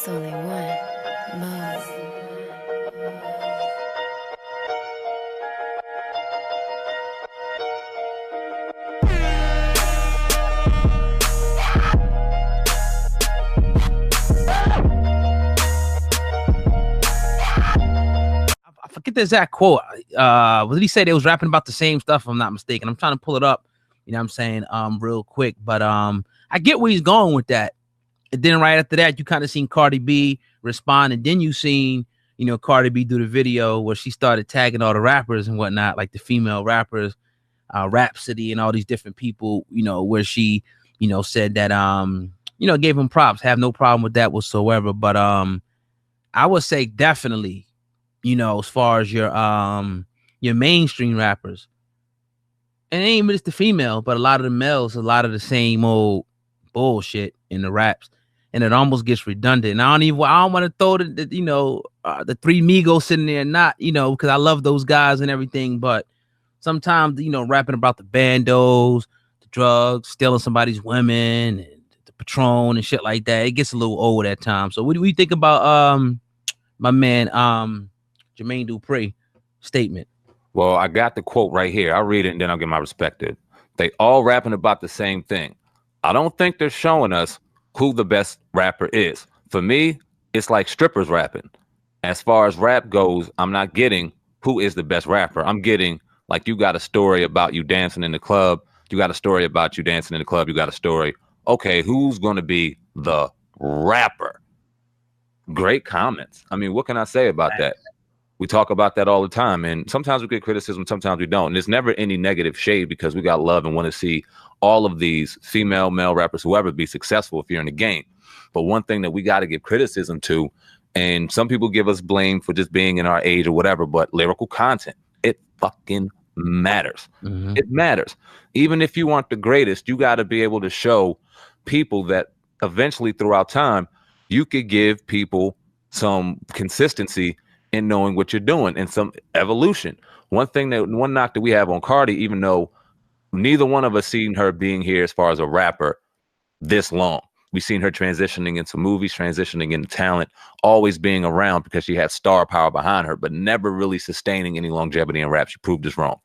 It's only one. Moz. I forget the exact quote. What did he say? They was rapping about the same stuff, if I'm not mistaken. I'm trying to pull it up, you know what I'm saying, real quick. But I get where he's going with that. And then right after that, you kind of seen Cardi B respond, and then you seen, you know, Cardi B do the video where she started tagging all the rappers and whatnot, like the female rappers, Rhapsody and all these different people, you know, where she, you know, said that you know, gave him props, have no problem with that whatsoever. But I would say definitely, you know, as far as your mainstream rappers, and it ain't even just the female, but a lot of the males, a lot of the same old bullshit in the raps, and it almost gets redundant. And I don't want to throw the you know, the three Migos sitting there, not, you know, because I love those guys and everything, but sometimes, you know, rapping about the bandos, the drugs, stealing somebody's women, and the Patron and shit like that, it gets a little old at times. So what do we think about my man Jermaine Dupri statement? Well, I got the quote right here. I'll read it and then I'll get my perspective. They all rapping about the same thing. I don't think they're showing us who the best rapper is. For me, it's like strippers rapping. As far as rap goes, I'm not getting who is the best rapper. I'm getting, like, you got a story about you dancing in the club. You got a story about you dancing in the club. You got a story. Okay, who's going to be the rapper? Great comments. I mean, what can I say about that? We talk about that all the time, and sometimes we get criticism, sometimes we don't. And there's never any negative shade because we got love and want to see all of these female, male rappers, whoever, be successful if you're in the game. But one thing that we got to give criticism to, and some people give us blame for just being in our age or whatever, but lyrical content, it fucking matters. Mm-hmm. It matters. Even if you aren't the greatest, you got to be able to show people that eventually throughout time, you could give people some consistency in knowing what you're doing and some evolution. One knock that we have on Cardi, even though neither one of us seen her being here as far as a rapper this long. We've seen her transitioning into movies, transitioning into talent, always being around because she had star power behind her, but never really sustaining any longevity in rap. She proved us wrong.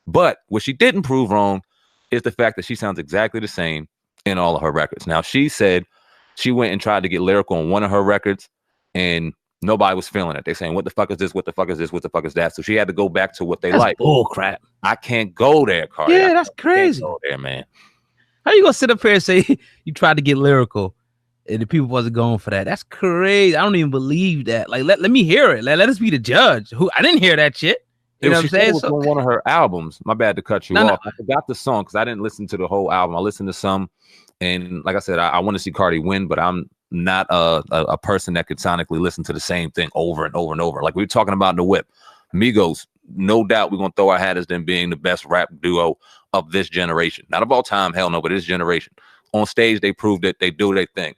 But what she didn't prove wrong is the fact that she sounds exactly the same in all of her records. Now, she said she went and tried to get lyrical on one of her records, and nobody was feeling it. They saying, what the fuck is this? What the fuck is this? What the fuck is that? So she had to go back to what they like. Bull crap. I can't go there, Cardi. Yeah, that's crazy. Go there, man. How you gonna sit up here and say you tried to get lyrical and the people wasn't going for that? That's crazy. I don't even believe that. Like, let me hear it. Let us be the judge. I didn't hear that shit. You know what I'm saying? So, on one of her albums. My bad to cut you off. I forgot the song because I didn't listen to the whole album. I listened to some, and like I said, I want to see Cardi win, but I'm not a person that could sonically listen to the same thing over and over and over. Like we were talking about in the whip, Migos, no doubt we're gonna throw our hat as them being the best rap duo of this generation. Not of all time, hell no, but this generation. On stage, they proved that they do their thing.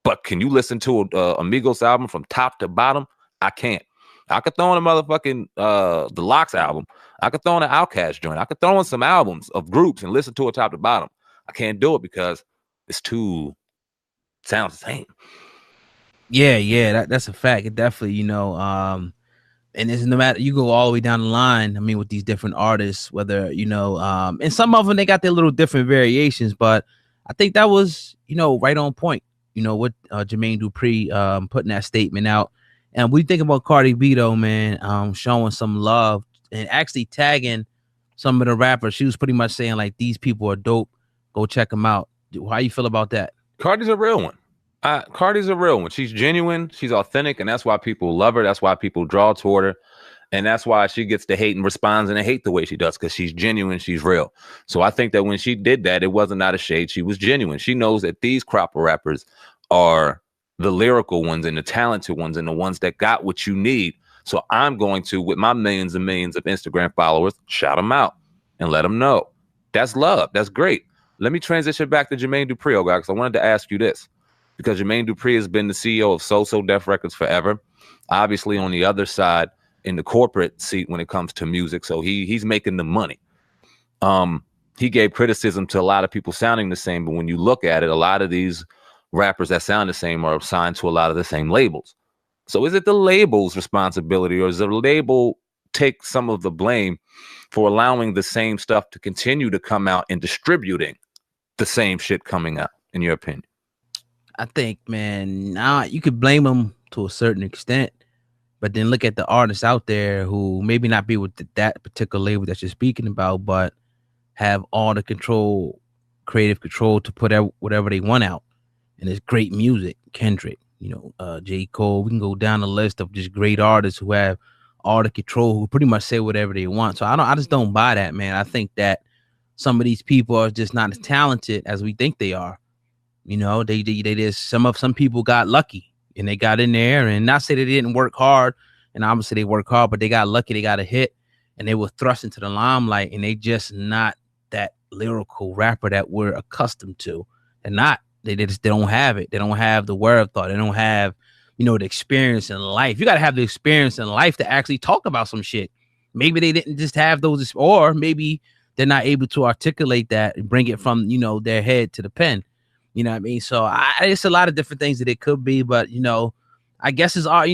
But can you listen to a Migos album from top to bottom? I can't. I could throw in a motherfucking the Lox album. I could throw in an Outkast joint. I could throw in some albums of groups and listen to it top to bottom. I can't do it because it's too sounds the same. Yeah, that's a fact. It definitely, you know, and it's no matter, you go all the way down the line. I mean, with these different artists, whether, you know, and some of them, they got their little different variations, but I think that was, you know, right on point, you know, with Jermaine Dupri putting that statement out. And we think about Cardi B though, man, showing some love and actually tagging some of the rappers. She was pretty much saying like, these people are dope. Go check them out. How you feel about that? Cardi's a real one. Cardi's a real one. She's genuine. She's authentic. And that's why people love her. That's why people draw toward her. And that's why she gets the hate and responds and they hate the way she does, because she's genuine. She's real. So I think that when she did that, it wasn't out of shade. She was genuine. She knows that these crop of rappers are the lyrical ones and the talented ones and the ones that got what you need. So I'm going to, with my millions and millions of Instagram followers, shout them out and let them know. That's love. That's great. Let me transition back to Jermaine Dupri, because I wanted to ask you this, because Jermaine Dupri has been the CEO of So Def Records forever. Obviously on the other side in the corporate seat when it comes to music. So he's making the money. He gave criticism to a lot of people sounding the same, but when you look at it, a lot of these rappers that sound the same are signed to a lot of the same labels. So is it the label's responsibility, or does the label take some of the blame for allowing the same stuff to continue to come out and distributing the same shit coming out, in your opinion? I think, man, now you could blame them to a certain extent, but then look at the artists out there who maybe not be with that particular label that you're speaking about, but have all the control, creative control to put out whatever they want out. And it's great music. Kendrick, J. Cole. We can go down the list of just great artists who have all the control, who pretty much say whatever they want. So I just don't buy that, man. I think that some of these people are just not as talented as we think they are. They just some people got lucky and they got in there, and not say they didn't work hard, and obviously they work hard, but they got lucky, they got a hit, and they were thrust into the limelight, and they just not that lyrical rapper that we're accustomed to. They're not. They don't have it. They don't have the wherewithal. They don't have, the experience in life. You got to have the experience in life to actually talk about some shit. Maybe they didn't just have those, or maybe they're not able to articulate that and bring it from, their head to the pen. You know what I mean? So it's a lot of different things that it could be, but I guess it's all,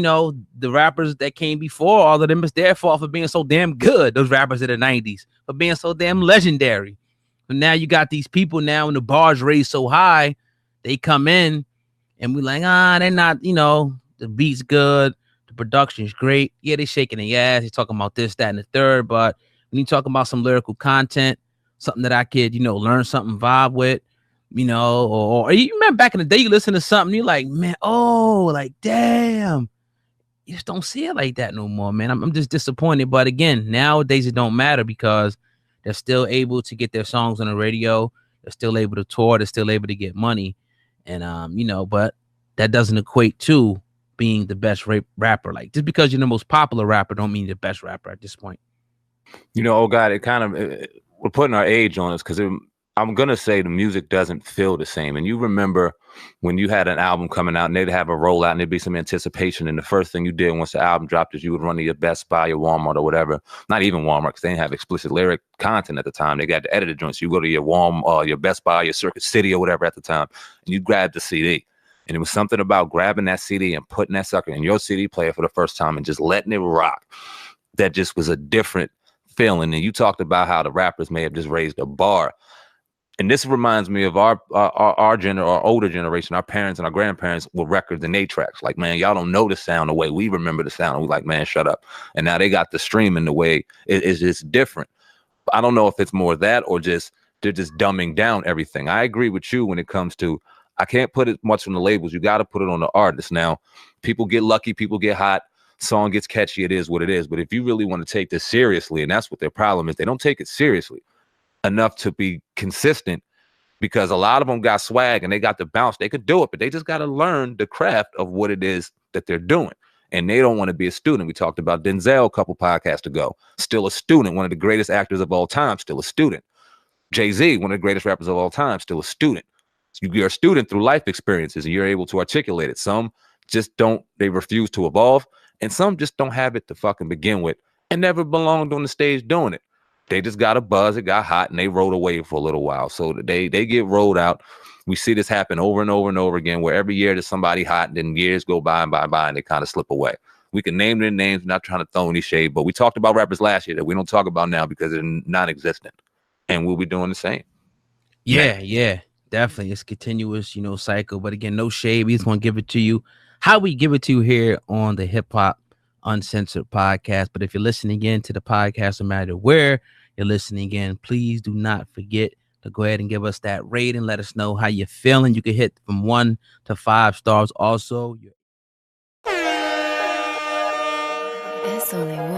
the rappers that came before, all of them, is their fault for being so damn good. Those rappers of the 90s for being so damn legendary. But now you got these people now, and the bars raised so high, they come in and we like, they're not, the beat's good, the production's great. Yeah, they shaking their ass. They're talking about this, that, and the third. But when you talk about some lyrical content, something that I could, learn something, vibe with, or you remember back in the day, you listen to something, you're like, man, like, damn, you just don't see it like that no more, man. I'm just disappointed. But again, nowadays it don't matter because they're still able to get their songs on the radio. They're still able to tour. They're still able to get money. And, but that doesn't equate to being the best rapper. Like, just because you're the most popular rapper don't mean you're the best rapper at this point. Oh God, we're putting our age on us because I'm going to say the music doesn't feel the same. And you remember when you had an album coming out and they'd have a rollout and there'd be some anticipation. And the first thing you did once the album dropped is you would run to your Best Buy, your Walmart or whatever. Not even Walmart, because they didn't have explicit lyric content at the time. They got the edited joints. You go to your Walmart, your Best Buy, your Circuit City or whatever at the time, and you grab the CD. And it was something about grabbing that CD and putting that sucker in your CD player for the first time and just letting it rock. That just was a different feeling. And you talked about how the rappers may have just raised a bar. And this reminds me of our older generation, our parents and our grandparents with records and 8-tracks. Like, man, y'all don't know the sound the way we remember the sound. And we like, man, shut up. And now they got the streaming the way it's just different. I don't know if it's more that or just they're just dumbing down everything. I agree with you when it comes to, I can't put it much on the labels. You got to put it on the artists. Now, people get lucky, people get hot, song gets catchy. It is what it is. But if you really want to take this seriously, and that's what their problem is, they don't take it seriously enough to be consistent, because a lot of them got swag and they got the bounce. They could do it, but they just got to learn the craft of what it is that they're doing. And they don't want to be a student. We talked about Denzel a couple podcasts ago. Still a student, one of the greatest actors of all time, still a student. Jay-Z, one of the greatest rappers of all time, still a student. So you're a student through life experiences and you're able to articulate it. Some just don't, they refuse to evolve. And some just don't have it to fucking begin with and never belonged on the stage doing it. They just got a buzz, it got hot, and they rode away for a little while. So they get rolled out. We see this happen over and over and over again, where every year there's somebody hot, and then years go by, and they kind of slip away. We can name their names, not trying to throw any shade, but we talked about rappers last year that we don't talk about now because they're non-existent. And we'll be doing the same. Yeah, definitely. It's continuous, cycle. But again, no shade. We just want to give it to you how we give it to you here on the Hip Hop Uncensored podcast. But if you're listening again to the podcast, no matter where you're listening in, please do not forget to go ahead and give us that rating. Let us know how you're feeling. You can hit from 1 to 5 stars. Also, It's only one.